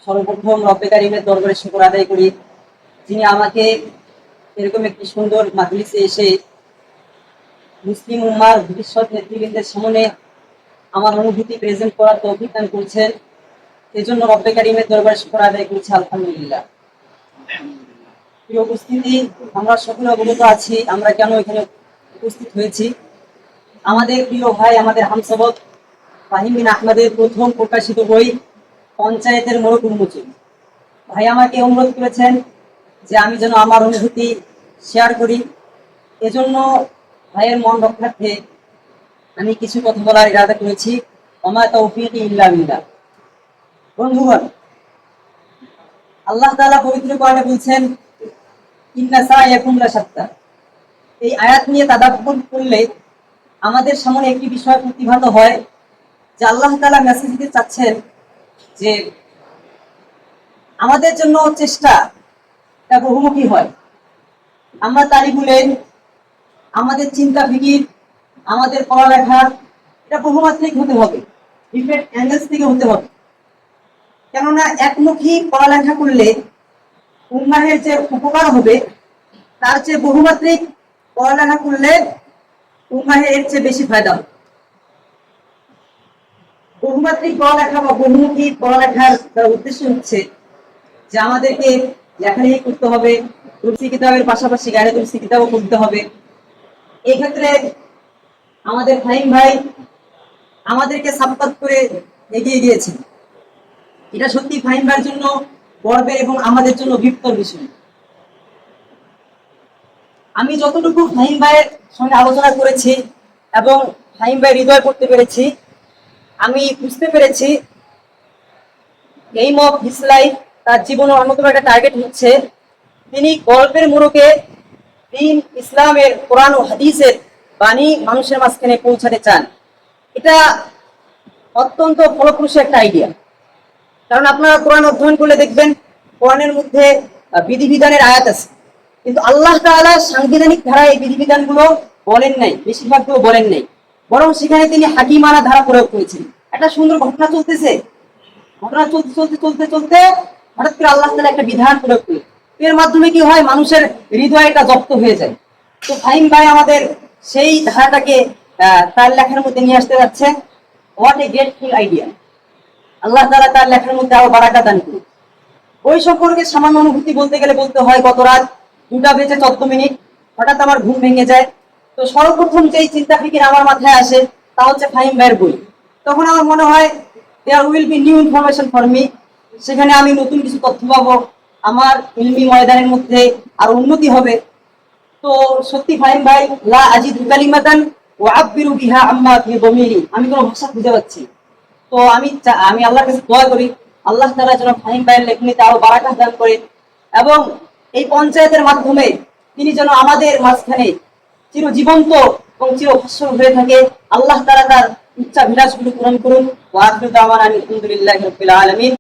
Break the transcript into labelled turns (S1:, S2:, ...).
S1: সর্বপ্রথম রব্বে কারিমের দরবারে শুকর আদায় করি, যিনি আমাকে এরকম একটি সুন্দর মাজলিসে এসে মুসলিম উম্মার ভবিষ্যৎ নেতৃবৃন্দের সামনে আমার অনুভূতি প্রেজেন্ট করার তৌফিক দান করছেন। এজন্য রব্বে কারিমের দরবারে শুকর আদায় করছি, আলহামদুলিল্লাহ। প্রিয় উপস্থিতি, আমরা সকলে অবগত আছি আমরা কেন এখানে উপস্থিত হয়েছি। আমাদের প্রিয় ভাই, আমাদের হামসবক ফাহিম বিন আহমদের প্রথম প্রকাশিত বই পঞ্চায়েতের মোড়ক উন্মোচন। ভাই আমাকে অনুরোধ করেছেন যে আমি যেন আমার অনুভূতি শেয়ার করি। এজন্য ভাইয়ের মন রক্ষার্থে আমি কিছু কথা বলার ইরাদা করেছি। ওমা তৌফিক ইল্লা বিল্লাহ। বন্ধুগণ, আল্লাহ তাআলা পবিত্র কোরআনে বলছেন, ইন্না সায়াকুম লাশাত্তা। এই আয়াত নিয়ে তাদাব্বুর করলে আমাদের সামনে একটি বিষয় প্রতিভাত হয় যে আল্লাহ তাআলা মেসেজ দিতে চাচ্ছেন যে আমাদের জন্য চেষ্টা বহুমুখী হয়। আমরা তালিবুলেন, আমাদের চিন্তা ফিকির, আমাদের পড়ালেখা এটা বহুমাত্রিক হতে হবে, ডিফারেন্ট অ্যাঙ্গেলস থেকে হতে হবে। কেননা একমুখী পড়ালেখা করলে উম্মাহের যে উপকার হবে তার চেয়ে বহুমাত্রিক পড়ালেখা করলে উম্মাহের এর চেয়ে বেশি ফায়দা হবে। বহুমাত্রিক পড়ালেখা বা বহুমুখী পড়ালেখার উদ্দেশ্য হচ্ছে যে আমাদেরকে লেখালেখি করতে হবে, তুলসী কিতাবের পাশাপাশি গায়ে তুলসী কিতাবও করতে হবে। এই ক্ষেত্রে আমাদের ফাহিম ভাই আমাদেরকে সাপোর্ট করে এগিয়ে গিয়েছে। এটা সত্যি ফাহিম ভাইয়ের জন্য গর্বের এবং আমাদের জন্য বিপ্লব বিষয়। আমি যতটুকু ফাহিম ভাইয়ের সঙ্গে আলোচনা করেছি এবং ফাহিম ভাই হৃদয় করতে পেরেছি, আমি বুঝতে পেরেছি এইম অফ হিজ লাইফ, তার জীবনের অন্যতম একটা টার্গেট হচ্ছে তিনি গল্পের মোড়কে দ্বীন ইসলামের কোরআন ও হাদিসের বাণী মানুষের মাঝখানে পৌঁছাতে চান। এটা অত্যন্ত ফলপ্রসূ একটা আইডিয়া। কারণ আপনারা কোরআন অধ্যয়ন করলে দেখবেন কোরআনের মধ্যে বিধিবিধানের আয়াত আছে, কিন্তু আল্লাহ তাআলা সাংবিধানিক ধারায় এই বিধিবিধানগুলো বলেন নাই, বেশিরভাগগুলো বলেন নাই। বরং সেখানে তিনি হাকিমানা ধারা প্রয়োগ করেছেন। একটা সুন্দর ঘটনা চলতেছে, ঘটনা চলতে চলতে চলতে চলতে হঠাৎ করে আল্লাহ তাআলা একটা বিধান প্রয়োগ করেন। এর মাধ্যমে কি হয়, মানুষের হৃদয়টা জব্দ হয়ে যায়। তো ফাহিম ভাই আমাদের সেই ধারাটাকে তার লেখার মধ্যে নিয়ে আসতে যাচ্ছে। What a grateful idea. আল্লাহ তাআলা তার লেখার মধ্যে আরো বারাকা দান করুন। ওই সম্পর্কে সামান্য অনুভূতি বলতে গেলে বলতে হয়, গত রাত 2:14 হঠাৎ আমার ঘুম ভেঙে যায়। তো সর্বপ্রথম যেই চিন্তা ফিকির আমার মাথায় আসে তা হচ্ছে ফাহিম ভাইয়ের বই। তখন আমার মনে হয় there will be new information for me. সেখানে আমি নতুন কিছু তথ্য পাবো, আমার ইলমি ময়দানের মধ্যে আরো উন্নতি হবে। তো সত্যি ফাহিম ভাই, লা আজিদু কালিমাতান ওয়া আব্বিরু বিহা আম্মা ফি দমিরি, আমি কোনো ভাষা খুঁজে পাচ্ছি। তো আমি আল্লাহর কাছে দোয়া করি আল্লাহ তাআলা যেন ফাহিম ভাইয়ের লেখনীতে আরো বারাকা দান করে এবং এই পঞ্চায়েতের মাধ্যমে তিনি যেন আমাদের মাঝখানে চিরজীবন্ত এবং চিরভাস্বর হয়ে থাকে। আল্লাহ তাআলা তার ইচ্ছাভিলাষগুলো পূরণ করুন। ওয়া আখিরু দাওয়ানা আলহামদুলিল্লাহি রাব্বিল আলামিন।